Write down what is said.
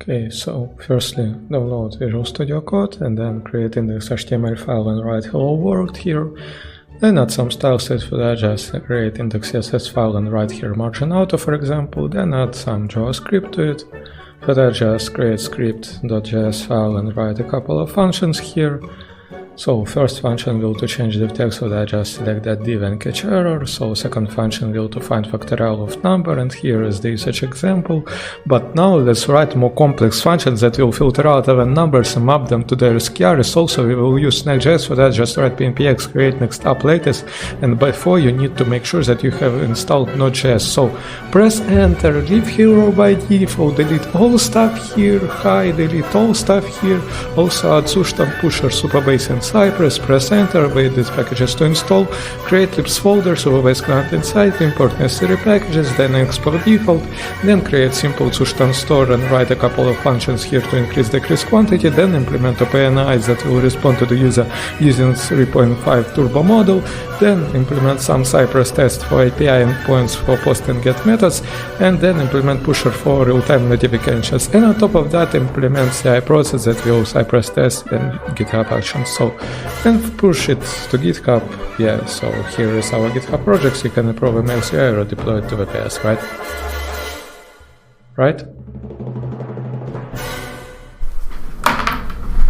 Okay, so firstly download Visual Studio Code and then create index.html file and write hello world here. Then add some style sets for that, just create index.css file and write here margin auto, for example. Then add some JavaScript to it. For that, just create script.js file and write a couple of functions here. So first function will to change div text, so that just select that div and catch error. So second function will to find factorial of number, and here is the such example. But now let's write more complex functions that will filter out even numbers and map them to their sqrs. Also we will use Next.js for that, just write pnpx create next up latest, and before you need to make sure that you have installed Node.js. So press enter, leave hero by default, delete all stuff here, hi, delete all stuff here. Also add zustand pusher, Supabase and Cypress, press enter, wait these packages to install, create libs folder, Supabase client inside, import necessary packages, then export default, then create simple zustand store and write a couple of functions here to increase decrease quantity, then implement OpenAIs that will respond to the user using 3.5 turbo model, then implement some Cypress test for API endpoints for post and get methods, and then implement pusher for real-time notifications, and on top of that implement CI process that will Cypress test and GitHub actions. So and push it to GitHub. Yeah, so here is our GitHub projects. You can approve ML CI or deploy it to VPS, right?